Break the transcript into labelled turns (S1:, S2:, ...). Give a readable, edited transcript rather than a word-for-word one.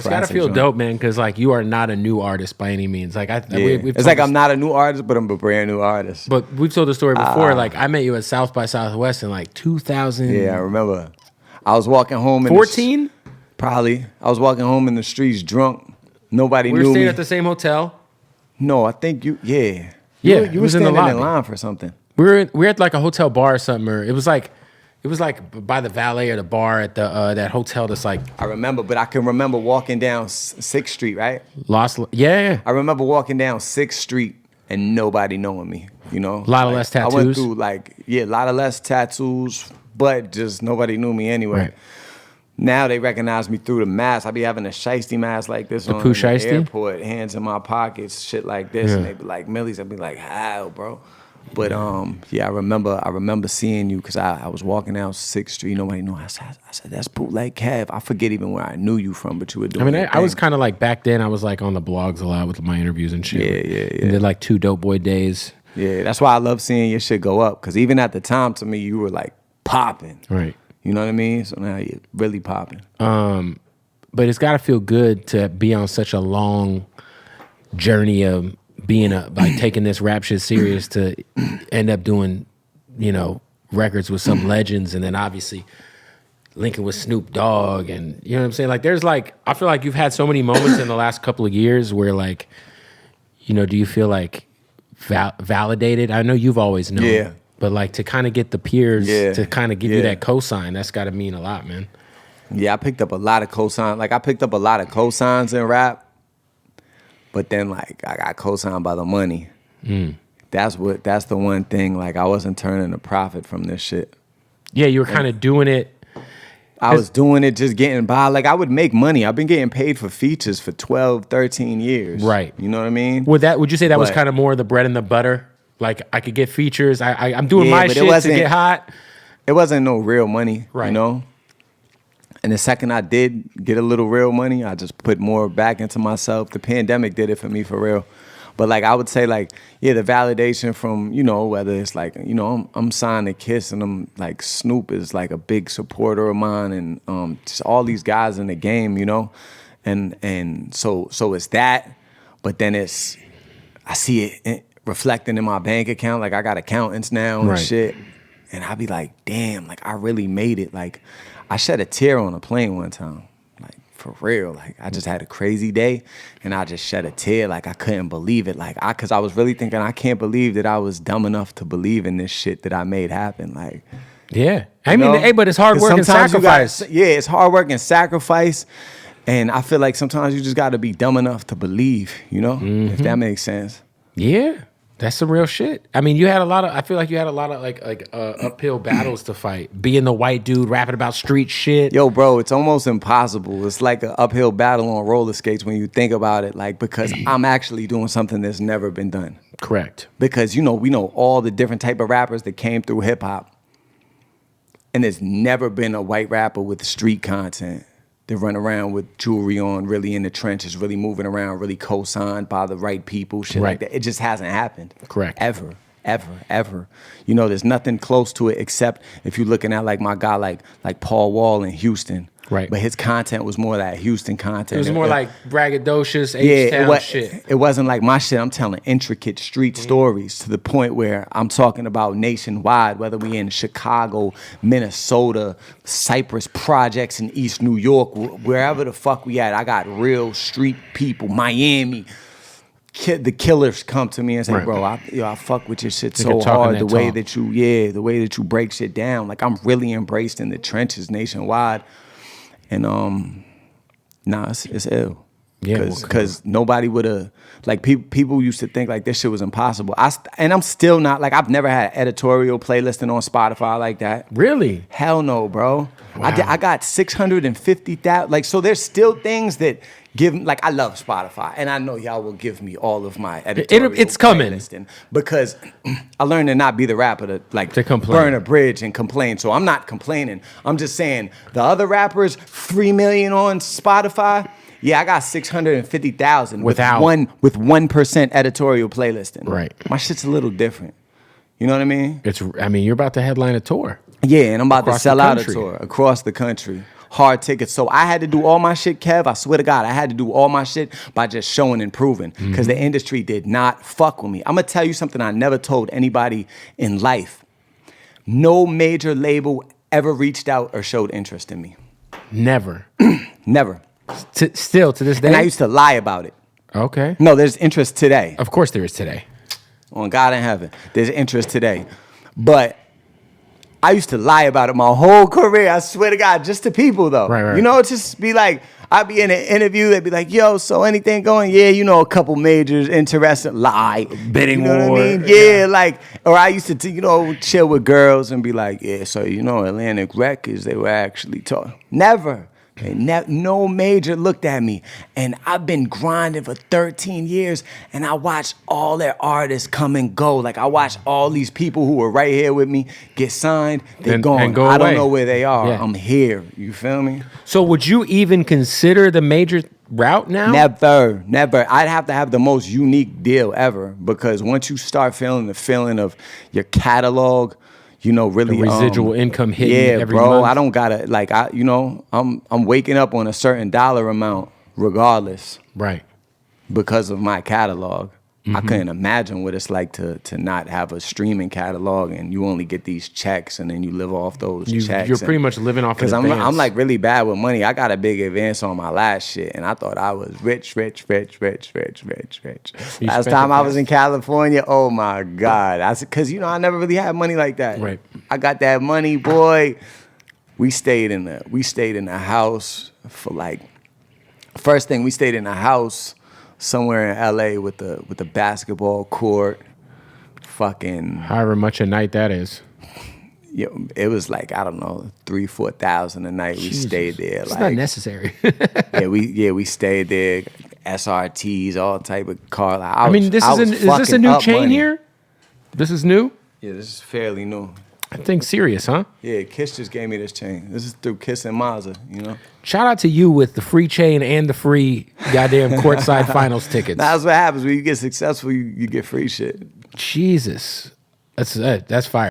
S1: It's got to feel dope, man, because like you are not a new artist by any means. Like
S2: it's like I'm not a new artist, but I'm a brand new artist.
S1: But we've told the story before. Like I met you at South by Southwest in like 2000.
S2: Yeah, I remember. I was walking home.
S1: 14?
S2: Probably. I was walking home in the streets drunk. Nobody knew me.
S1: We were staying at the same hotel.
S2: No, I think you. Yeah.
S1: Yeah,
S2: you were standing in line for something.
S1: We were at like a hotel bar or something. Or it was like by the valet or the bar at the that hotel that's like.
S2: I remember, but I can remember walking down 6th Street, right?
S1: Yeah.
S2: I remember walking down 6th Street and nobody knowing me, you know?
S1: A lot of less tattoos.
S2: I went through a lot of less tattoos, but just nobody knew me anyway. Right. Now they recognize me through the mask. I be having a shiesty mask like this on the airport, hands in my pockets, shit like this, and they be like, Millyz. I'd be like, how, bro? But I remember seeing you because I was walking down 6th Street. Nobody knew. I said, that's Bootleg Kev. I forget even where I knew you from, but you were doing.
S1: I was kind of like back then. I was like on the blogs a lot with my interviews and shit.
S2: Yeah.
S1: And did like 2 Dope Boy days.
S2: Yeah, that's why I love seeing your shit go up. Because even at the time, to me, you were like popping.
S1: Right.
S2: You know what I mean? So now you're really popping.
S1: But it's got to feel good to be on such a long journey of being like taking this rap shit serious to end up doing, records with some legends, and then obviously linking with Snoop Dogg, and you know what I'm saying? Like there's like, I feel like you've had so many moments in the last couple of years where like, do you feel like validated? I know you've always known.
S2: Yeah.
S1: But like to kind of get the peers to kind of give you that cosign, that's got to mean a lot, man.
S2: Yeah, I picked up a lot of cosigns. Like I picked up a lot of cosigns in rap, but then like I got cosigned by the money. That's the one thing. Like I wasn't turning a profit from this shit.
S1: Yeah, you were kind of doing it.
S2: I was doing it just getting by. Like I would make money. I've been getting paid for features for 12, 13 years. Right. You know what I mean?
S1: Would you say that was kind of more the bread and the butter? Like I could get features. I'm doing my shit to get hot.
S2: It wasn't no real money,
S1: right?
S2: And the second I did get a little real money, I just put more back into myself. The pandemic did it for me for real. But like I would say like, the validation from, whether it's like, I'm signed to Kiss and I'm like Snoop is like a big supporter of mine and just all these guys in the game, and so it's that, but then I see it reflecting in my bank account. Like I got accountants now and shit. And I be like, damn, like I really made it. Like I shed a tear on a plane one time. Like for real. Like I just had a crazy day and I just shed a tear. Like I couldn't believe it. Like cause I was really thinking, I can't believe that I was dumb enough to believe in this shit that I made happen. Like,
S1: yeah. I mean, hey, but it's hard work and sacrifice.
S2: It's hard work and sacrifice. And I feel like sometimes you just got to be dumb enough to believe, if that makes sense.
S1: Yeah. That's some real shit. I mean, I feel like you had a lot of like uphill battles to fight. Being the white dude rapping about street shit.
S2: Yo, bro, it's almost impossible. It's like an uphill battle on roller skates when you think about it. Like, because I'm actually doing something that's never been done.
S1: Correct.
S2: Because, we know all the different type of rappers that came through hip hop. And there's never been a white rapper with street content. They run around with jewelry on, really in the trenches, really moving around, really co-signed by the right people, shit like that. It just hasn't happened.
S1: Correct.
S2: Ever. There's nothing close to it except if you're looking at like my guy like Paul Wall in Houston.
S1: Right.
S2: But his content was more that Houston content.
S1: It was more like braggadocious H-Town shit.
S2: It wasn't like my shit. I'm telling intricate street stories to the point where I'm talking about nationwide, whether we in Chicago, Minnesota, Cypress Projects in East New York, wherever the fuck we at. I got real street people, Miami. The killers come to me and say, bro, I fuck with your shit so hard. The way that you break shit down. Like I'm really embraced in the trenches nationwide. And it's ill. Yeah, because nobody would have, like people used to think like this shit was impossible. And I'm still not, like I've never had editorial playlisting on Spotify like that.
S1: Really?
S2: Hell no, bro.
S1: Wow.
S2: I got 650,000. Like, so there's still things that give, like I love Spotify. And I know y'all will give me all of my editorial
S1: it's coming.
S2: playlisting because I learned to not be the rapper to
S1: complain.
S2: Burn a bridge and complain. So I'm not complaining. I'm just saying the other rappers, 3 million on Spotify. Yeah, I got 650,000 with 1% editorial playlisting.
S1: Right.
S2: My shit's a little different. You know what I mean?
S1: You're about to headline a tour.
S2: Yeah, and I'm about to sell out a
S1: country.
S2: tour across the country. hard tickets. So I had to do all my shit, Kev. I swear to God, I had to do all my shit by just showing and proving because the industry did not fuck with me. I'm going to tell you something I never told anybody in life. No major label ever reached out or showed interest in me.
S1: Never.
S2: Never.
S1: Still to this day?
S2: And I used to lie about it.
S1: Okay.
S2: No, there's interest today.
S1: Of course there is today.
S2: On God in heaven, there's interest today. But I used to lie about it my whole career. I swear to God, just to people though.
S1: Right.
S2: You know, just be like, I'd be in an interview, they'd be like, yo, so anything going? Yeah, you know, a couple majors interested. Lie.
S1: Bidding
S2: you know
S1: war.
S2: What I mean? Yeah, like, or I used to, chill with girls and be like, yeah, so, Atlantic Records, they were actually talking. Never. No major looked at me. And I've been grinding for 13 years and I watched all their artists come and go. Like I watched all these people who were right here with me get signed. They're gone.
S1: And go
S2: I
S1: away.
S2: don't know where they are.
S1: Yeah.
S2: I'm here. You feel me?
S1: So would you even consider the major route now?
S2: Never. I'd have to have the most unique deal ever because once you start feeling the feeling of your catalog, really
S1: the residual income hitting every
S2: bro,
S1: month.
S2: I don't gotta I'm waking up on a certain dollar amount regardless.
S1: Right.
S2: Because of my catalog. I couldn't imagine what it's like to not have a streaming catalog and you only get these checks and then you live off those checks.
S1: You're pretty much living off of
S2: because
S1: advance.
S2: I'm like really bad with money. I got a big advance on my last shit and I thought I was rich. Last time I was in California, oh my God. Because I never really had money like that.
S1: Right.
S2: I got that money, boy. We stayed in the house for like first thing we stayed in a house somewhere in LA with the basketball court, fucking.
S1: However much a night that is.
S2: Yeah, it was like I don't know, 3,000-4,000 a night.
S1: Jesus.
S2: We stayed there.
S1: It's
S2: like
S1: not necessary.
S2: we stayed there. SRTs, all type of car. Like,
S1: is this a new chain here? This is new.
S2: Yeah, this is fairly new.
S1: I think serious, huh?
S2: Yeah, Kiss just gave me this chain. This is through Kiss and Mazda,
S1: Shout out to you with the free chain and the free goddamn courtside finals tickets.
S2: That's what happens when you get successful. You get free shit.
S1: Jesus, that's fire.